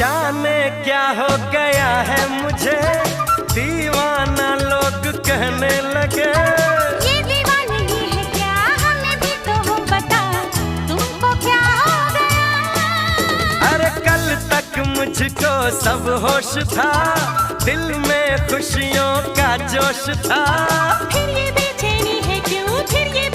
जाने क्या हो गया है मुझे, दीवाना लोग कहने लगे। ये दीवानगी है क्या, हमें भी तो वो बता, तुमको क्या हो गया। अरे कल तक मुझको सब होश था, दिल में खुशियों का जोश था। फिर ये बेचैनी है क्यों, फिर ये